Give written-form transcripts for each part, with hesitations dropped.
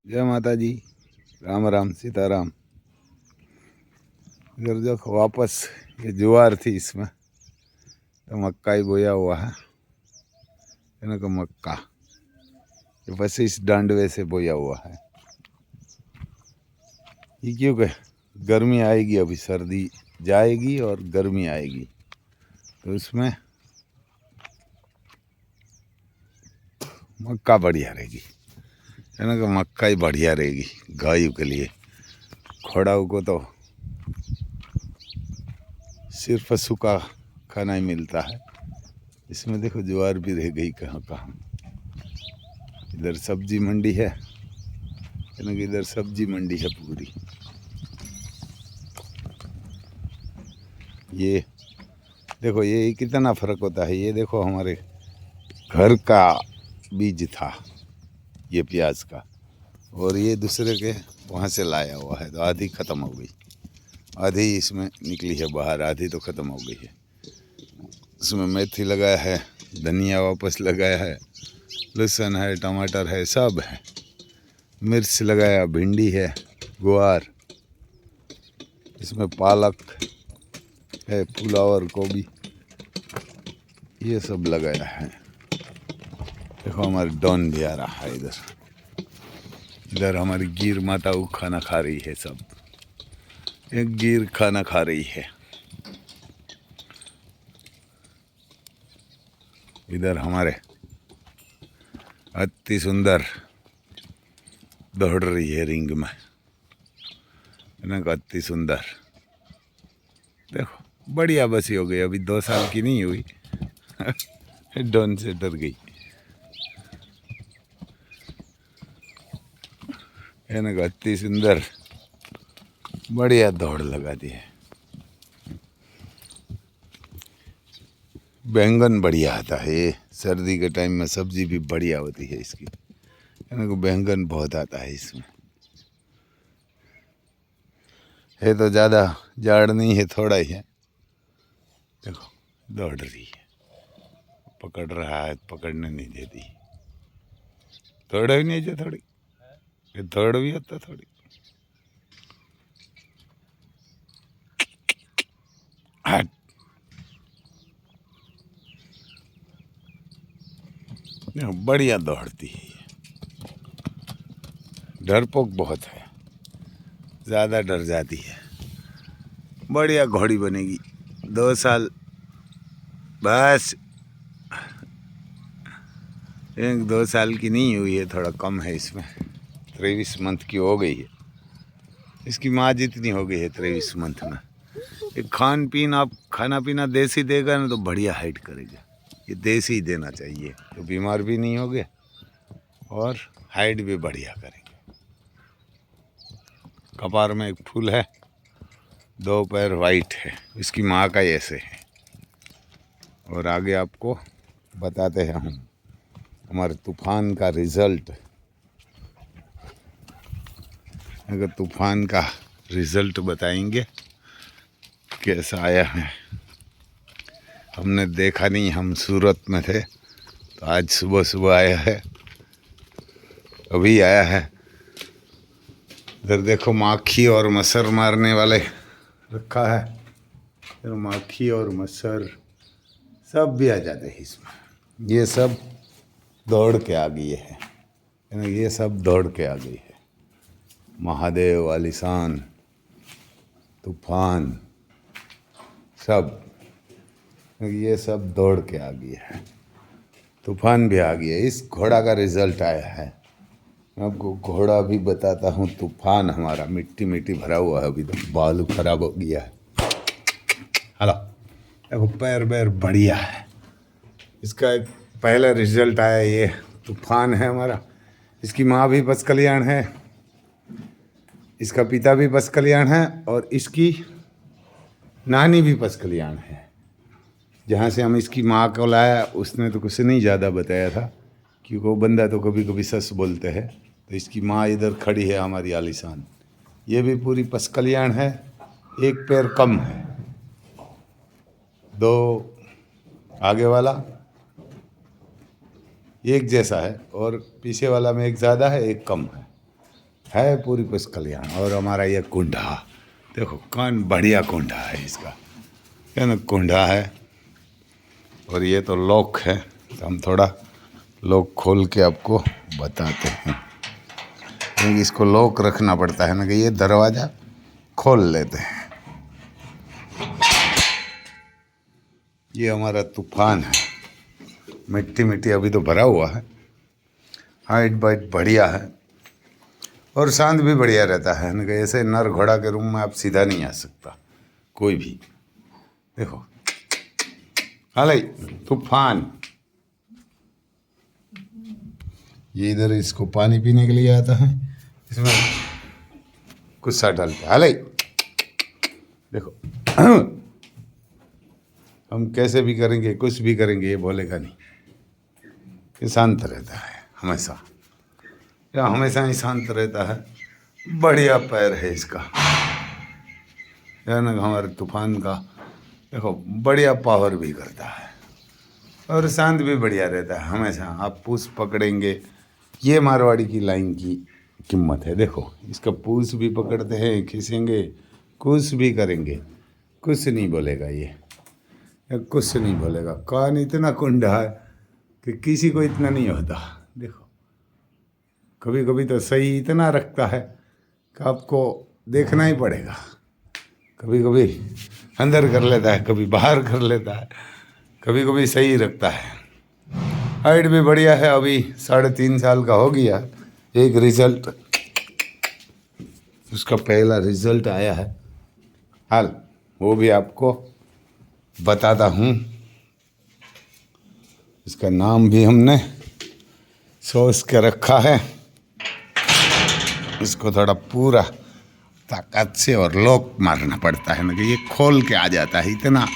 जय माता जी। राम राम सीताराम। इधर देखो वापस ये ज्वार थी, इसमें तो मक्का ही बोया हुआ है ना कि मक्का ये बस इस डांडवे से बोया हुआ है। ये क्योंकि गर्मी आएगी, अभी सर्दी जाएगी और गर्मी आएगी तो इसमें मक्का बढ़िया रहेगी, है ना कि मक्का ही बढ़िया रहेगी गायों के लिए। घोड़ाओं को तो सिर्फ सूखा खाना ही मिलता है। इसमें देखो ज्वार भी रह गई कहाँ कहाँ। इधर सब्जी मंडी है ना कि इधर सब्जी मंडी है पूरी। ये देखो ये कितना फ़र्क होता है। ये देखो हमारे घर का बीज था ये प्याज का, और ये दूसरे के वहाँ से लाया हुआ है, तो आधी ख़त्म हो गई, आधी इसमें निकली है बाहर, आधी तो ख़त्म हो गई है। इसमें मेथी लगाया है, धनिया वापस लगाया है, लहसुन है, टमाटर है, सब है, मिर्च लगाया, भिंडी है, गुआर, इसमें पालक है, फ्लावर गोभी, ये सब लगाया है। देखो हमारी डॉन भी आ रहा है इधर। इधर हमारी गिर माता वो खाना खा रही है, सब एक गिर खाना खा रही है। इधर हमारे अति सुंदर दौड़ रही है रिंग में, ना अति सुंदर। देखो बढ़िया बसी हो गई, अभी 2 साल की नहीं हुई डॉन से डर गई, है ना अति सुंदर, बढ़िया दौड़ लगा दी है। बैंगन बढ़िया आता है, ये सर्दी के टाइम में सब्जी भी बढ़िया होती है इसकी, है ना। बैंगन बहुत आता है इसमें, है तो ज़्यादा जाड़ नहीं है, थोड़ा ही है। देखो दौड़ रही है, पकड़ रहा है, पकड़ने नहीं देती, थोड़ा भी नहीं जो थोड़ी, ये थोड़ा भी होता थोड़ी। हट, बढ़िया दौड़ती है ये, डरपोक बहुत है, ज़्यादा डर जाती है। बढ़िया घोड़ी बनेगी, 2 साल बस, 1-2 साल की नहीं हुई है, थोड़ा कम है इसमें, 23 मंथ की हो गई है। इसकी माँ जितनी हो गई है 23 मंथ में। एक खान पीन आप खाना पीना देसी देगा ना तो बढ़िया हाइट करेगा। ये देसी ही देना चाहिए तो बीमार भी नहीं होगे और हाइट भी बढ़िया करेंगे। कपार में एक फूल है, 2 पैर वाइट है, इसकी माँ का ऐसे है। और आगे आपको बताते हैं हम हमारे तूफान का रिज़ल्ट। अगर तूफान का रिज़ल्ट बताएंगे कैसा आया है। हमने देखा नहीं, हम सूरत में थे तो आज सुबह सुबह आया है, अभी आया है। इधर देखो माखी और मच्छर मारने वाले रखा है, इधर माखी और मच्छर सब भी आ जाते हैं इसमें। ये सब दौड़ के आ गई है, ये सब दौड़ के आ गई है। महादेव, आलिशान, तूफान, सब ये सब दौड़ के आ गई है। तूफान भी आ गया, इस घोड़ा का रिजल्ट आया है। मैं आपको घोड़ा भी बताता हूँ। तूफान हमारा मिट्टी मिट्टी भरा हुआ है, अभी तो बालू खराब हो गया है। हेलो देखो पैर बैर बढ़िया है। इसका एक पहला रिजल्ट आया, ये तूफान है हमारा। इसकी माँ भी बस कल्याण है, इसका पिता भी बस कल्याण है, और इसकी नानी भी बस कल्याण है। जहाँ से हम इसकी माँ को लाया उसने तो कुछ नहीं ज़्यादा बताया था, क्योंकि वो बंदा तो कभी कभी सच बोलते हैं। तो इसकी माँ इधर खड़ी है हमारी आलिशान, ये भी पूरी पस कल्याण है। एक पैर कम है, 2 आगे वाला एक जैसा है और पीछे वाला में एक ज़्यादा है एक कम है। है पूरी पुष्प कल्याण। और हमारा ये कुंडा देखो, कान बढ़िया कुंडा है इसका, है ना, कुंडा है। और ये तो लॉक है, तो हम थोड़ा लॉक खोल के आपको बताते हैं, क्योंकि इसको लॉक रखना पड़ता है ना, कि ये दरवाज़ा खोल लेते हैं। ये हमारा तूफान है, मिट्टी मिट्टी अभी तो भरा हुआ है, हाइट बाइट बढ़िया है और शांत भी बढ़िया रहता है ना, कि ऐसे नर घोड़ा के रूम में आप सीधा नहीं आ सकता कोई भी। देखो हाले तूफान, ये इधर इसको पानी पीने के लिए आता है, इसमें गुस्सा डालता है। हाले देखो हम कैसे भी करेंगे, कुछ भी करेंगे, ये बोलेगा नहीं, ये शांत रहता है हमेशा, या हमेशा ही शांत रहता है। बढ़िया पैर है इसका, है ना, हमारे तूफान का। देखो बढ़िया पावर भी करता है और शांत भी बढ़िया रहता है हमेशा। आप पूछ पकड़ेंगे, ये मारवाड़ी की लाइन की कीमत है। देखो इसका पूछ भी पकड़ते हैं, खींचेंगे, कुछ भी करेंगे, कुछ नहीं बोलेगा ये, कुछ नहीं बोलेगा। कान इतना कुंडा है कि किसी को इतना नहीं होता। देखो कभी कभी तो सही इतना रखता है कि आपको देखना ही पड़ेगा। कभी कभी अंदर कर लेता है, कभी बाहर कर लेता है, कभी कभी सही रखता है। हाइट भी बढ़िया है, अभी 3.5 साल का हो गया। एक रिजल्ट, उसका पहला रिजल्ट आया है हाल, वो भी आपको बताता हूँ। इसका नाम भी हमने सोच के रखा है। इसको थोड़ा पूरा ताकत से और लॉक मारना पड़ता है ना, कि ये खोल के आ जाता है, इतना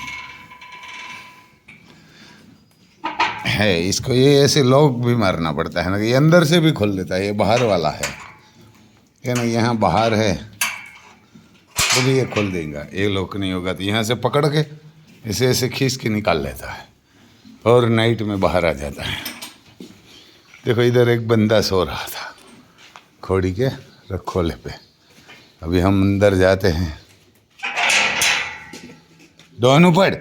है इसको। ये ऐसे लॉक भी मारना पड़ता है ना, कि ये अंदर से भी खोल देता है। ये बाहर वाला है ना, यहाँ बाहर है तो भी ये खोल देगा। ये लॉक नहीं होगा तो यहाँ से पकड़ के ऐसे ऐसे खींच के निकाल लेता है और नाइट में बाहर आ जाता है। देखो इधर एक बंदा सो रहा था खोड़ी के रखोले पे। अभी हम अंदर जाते हैं। दोनों पड़,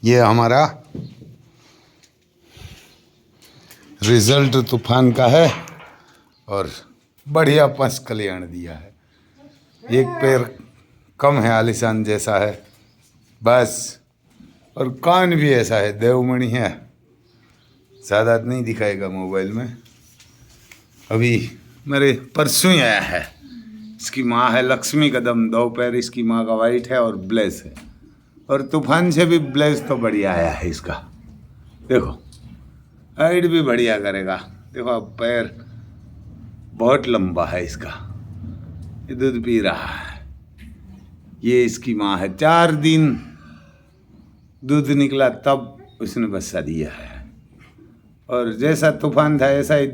ये हमारा रिजल्ट तूफान का है और बढ़िया पंच कल्याण दिया है। एक पैर कम है, आलिशान जैसा है बस, और कान भी ऐसा है, देवमणि है। ज़्यादा नहीं दिखाएगा मोबाइल में। अभी मेरे परसों ही आया है। इसकी माँ है लक्ष्मी कदम, 2 पैर इसकी माँ का वाइट है और ब्लेस है। और तूफान से भी ब्लेस तो बढ़िया आया है इसका। देखो हाइट भी बढ़िया करेगा। देखो अब पैर बहुत लंबा है इसका, ये दूध पी रहा है। ये इसकी माँ है, 4 दिन दूध निकला तब उसने बच्चा दिया है। और जैसा तूफान था ऐसा ही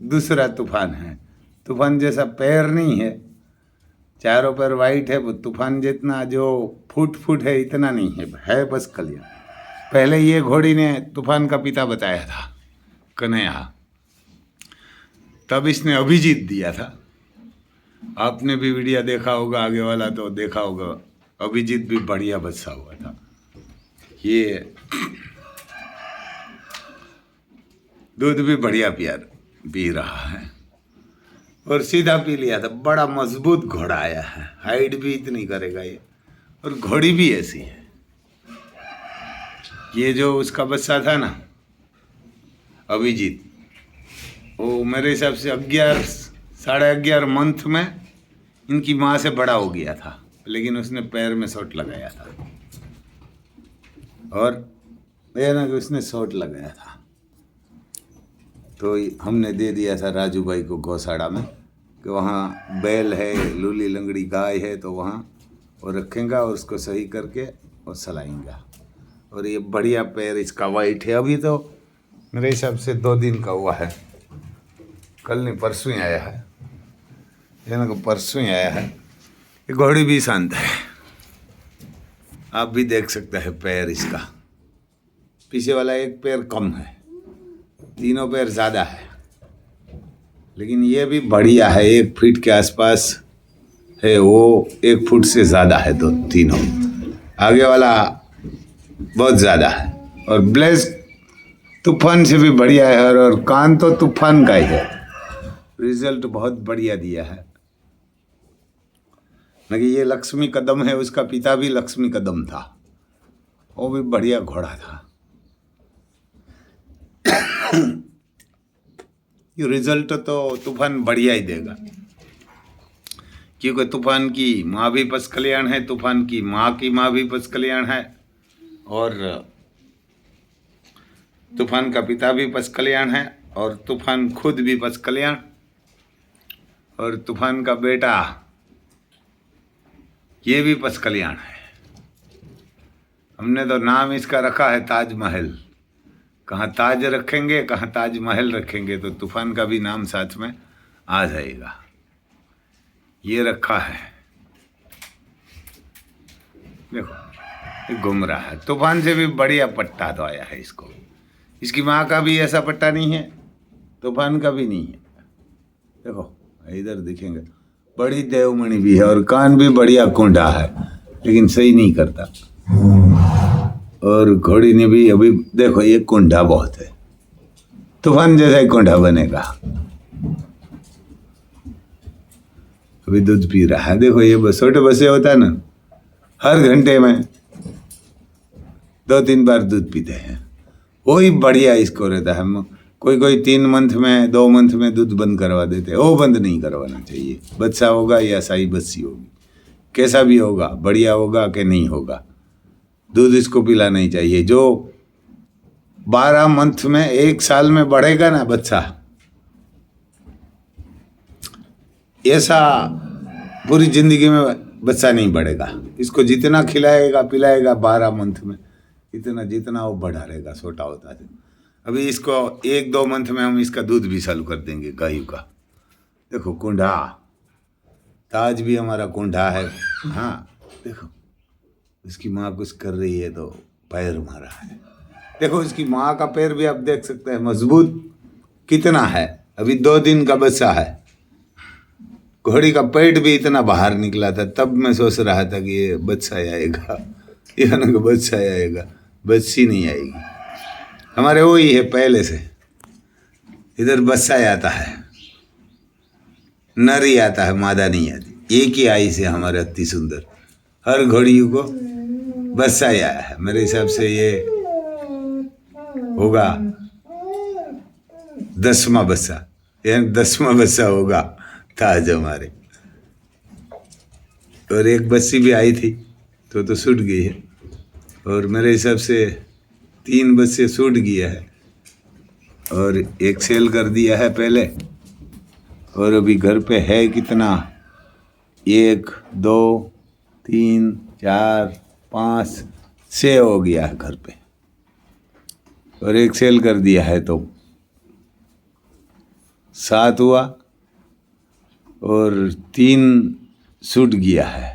दूसरा तूफान है। तूफान जैसा पैर नहीं है, चारों पैर वाइट है। वो तूफान जितना जो फुट है इतना नहीं है बस कलिया। पहले ये घोड़ी ने तूफान का पिता बताया था कन्हैया, तब इसने अभिजीत दिया था। आपने भी वीडियो देखा होगा, आगे वाला तो देखा होगा। अभिजीत भी बढ़िया बच्चा हुआ था। ये दूध भी बढ़िया पी रहा है और सीधा पी लिया था। बड़ा मजबूत घोड़ा आया है, हाइट भी इतनी करेगा ये, और घोड़ी भी ऐसी है। ये जो उसका बच्चा था ना अभिजीत, वो मेरे हिसाब से 11-11.5 मंथ में इनकी माँ से बड़ा हो गया था, लेकिन उसने पैर में शॉट लगाया था। और ये ना कि उसने शॉट लगाया था तो हमने दे दिया था राजू भाई को गौशाला में, कि वहाँ बैल है, लूली लंगड़ी गाय है, तो वहाँ वो रखेंगे और उसको सही करके और सलाएंगा। और ये बढ़िया पैर इसका वाइट है। अभी तो मेरे हिसाब से 2 दिन का हुआ है, कल नहीं परसों ही आया है। ये ना परसों ही आया है। ये घोड़ी भी शांत है, आप भी देख सकते हैं पैर इसका। पीछे वाला एक पैर कम है, तीनों पैर ज़्यादा है। लेकिन ये भी बढ़िया है, 1 फीट के आसपास है, वो 1 फुट से ज़्यादा है, दो तीनों। आगे वाला बहुत ज़्यादा है, और ब्लेज तूफान से भी बढ़िया है, और कान तो तूफान का ही है। रिजल्ट बहुत बढ़िया दिया है। लेकिन ये लक्ष्मी कदम है, उसका पिता भी लक्ष्मी कदम था, वो भी बढ़िया घोड़ा था। ये रिजल्ट तो तूफान बढ़िया ही देगा, क्योंकि तूफान की माँ भी पस कल्याण है, तूफान की माँ की माँ भी पस कल्याण है, और तूफान का पिता भी पस कल्याण है, और तूफान खुद भी पस कल्याण, और तूफान का बेटा ये भी पस कल्याण है। हमने तो नाम इसका रखा है ताजमहल। कहाँ ताज रखेंगे, कहाँ ताजमहल रखेंगे, तो तूफान का भी नाम साथ में आ जाएगा। ये रखा है, देखो ये घूम रहा है। तूफान से भी बढ़िया पट्टा तो आया है इसको। इसकी माँ का भी ऐसा पट्टा नहीं है, तूफान का भी नहीं है। देखो इधर दिखेंगे, बड़ी देवमणि भी है, और कान भी बढ़िया कुंडा है, लेकिन सही नहीं करता। और घोड़ी ने भी अभी देखो, ये कुंडा बहुत है, तूफान जैसा ही कुंडा बनेगा। अभी दूध पी रहा है, देखो ये छोटे बच्चे होता है ना, हर घंटे में 2-3 बार दूध पीते हैं, वही बढ़िया इसको रहता है। कोई 3 मंथ में 2 मंथ में दूध बंद करवा देते हैं, वो बंद नहीं करवाना चाहिए। बच्चा होगा या साई बच्ची होगी, कैसा भी होगा, बढ़िया होगा कि नहीं होगा, दूध इसको पिलाना ही चाहिए। जो 12 मंथ में 1 साल में बढ़ेगा ना बच्चा, ऐसा पूरी जिंदगी में बच्चा नहीं बढ़ेगा। इसको जितना खिलाएगा पिलाएगा 12 मंथ में, इतना जितना वो बढ़ा रहेगा, छोटा होता है। अभी इसको 1-2 मंथ में हम इसका दूध भी चालू कर देंगे गायों का। देखो कुंडा, ताज भी हमारा कुंडा है। हाँ देखो, इसकी माँ कुछ कर रही है तो पैर मारा है। देखो इसकी माँ का पैर भी आप देख सकते हैं, मजबूत कितना है। अभी 2 दिन का बच्चा है, घोड़ी का पेट भी इतना बाहर निकला था, तब मैं सोच रहा था कि ये बच्चा आएगा, यानी कि बच्चा आएगा, बच्ची नहीं आएगी। हमारे वो ही है पहले से, इधर बच्चा आता है, नर ही आता है, मादा नहीं आती। एक ही आई से हमारे अति सुंदर, हर घोड़ियों को बच्चा ही आया है। मेरे हिसाब से ये होगा 10वां बच्चा, यानी 10वां बच्चा होगा ताज हमारे। और एक बच्ची भी आई थी तो छूट गई है, और मेरे हिसाब से 3 बच्चे छूट गया है, और एक सेल कर दिया है पहले। और अभी घर पे है कितना, 1 2 3 4 5 6 हो गया है घर पे, और एक सेल कर दिया है तो 7 हुआ, और 3 छूट गया है,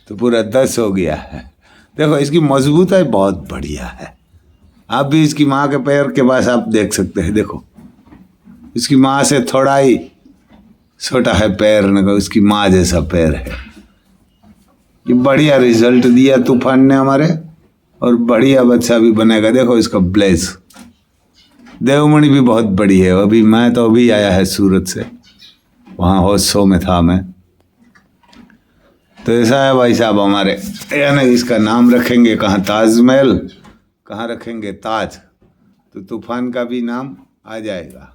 तो पूरा 10 हो गया है। देखो इसकी मजबूताई बहुत बढ़िया है। आप भी इसकी माँ के पैर के पास आप देख सकते हैं, देखो इसकी माँ से थोड़ा ही छोटा है पैर, न उसकी माँ जैसा पैर है। ये बढ़िया रिजल्ट दिया तूफान ने हमारे, और बढ़िया बच्चा भी बनेगा। देखो इसका ब्लेस, देवमणि भी बहुत बड़ी है। अभी मैं तो अभी आया है सूरत से, वहाँ होशो में था मैं। तो ऐसा है भाई साहब हमारे, यानी इसका नाम रखेंगे कहाँ ताजमहल, कहाँ रखेंगे ताज, तो तूफान का भी नाम आ जाएगा।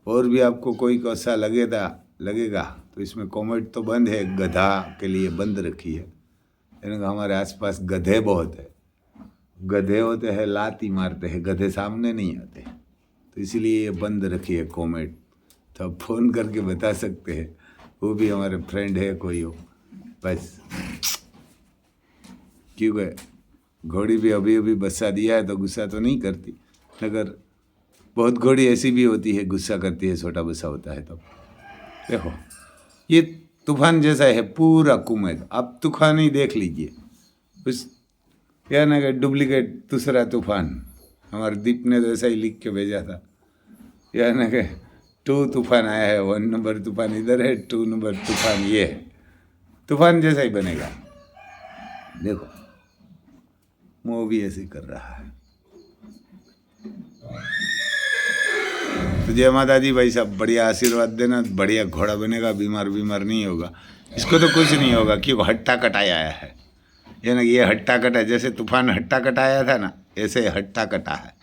और भी आपको कोई कैसा लगेगा तो इसमें कॉमेंट तो बंद है, गधा के लिए बंद रखी है, यानी हमारे आसपास गधे बहुत है। गधे होते हैं लाती मारते हैं, गधे सामने नहीं आते, तो इसलिए ये बंद रखी है कॉमेंट। तो आप फ़ोन करके बता सकते हैं, वो भी हमारे फ्रेंड है कोई हो बस। क्योंकि घोड़ी भी अभी अभी बच्चा दिया है तो गुस्सा तो नहीं करती, मगर बहुत घोड़ी ऐसी भी होती है गुस्सा करती है, छोटा बच्चा होता है तो। देखो ये तूफान जैसा है पूरा कुमैद। आप तूफान ही देख लीजिए, उस क्या ना कि डुप्लीकेट दूसरा तूफान, हमारे दीप ने तो ऐसा ही लिख के भेजा था, या ना कि 2 तूफान आया है। 1 नंबर तूफान इधर है, 2 नंबर तूफान ये है। तूफान जैसा ही बनेगा। देखो वो भी ऐसे कर रहा है। तो जय माता दी भाई साहब, बढ़िया आशीर्वाद देना, बढ़िया घोड़ा बनेगा, बीमार नहीं होगा। इसको तो कुछ नहीं होगा क्योंकि हट्टा कटाई आया है। ये ना, ये हट्टा कटा, जैसे तूफान हट्टा कटाया था ना, ऐसे हट्टा कटा है।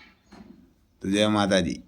तो जय माता दी।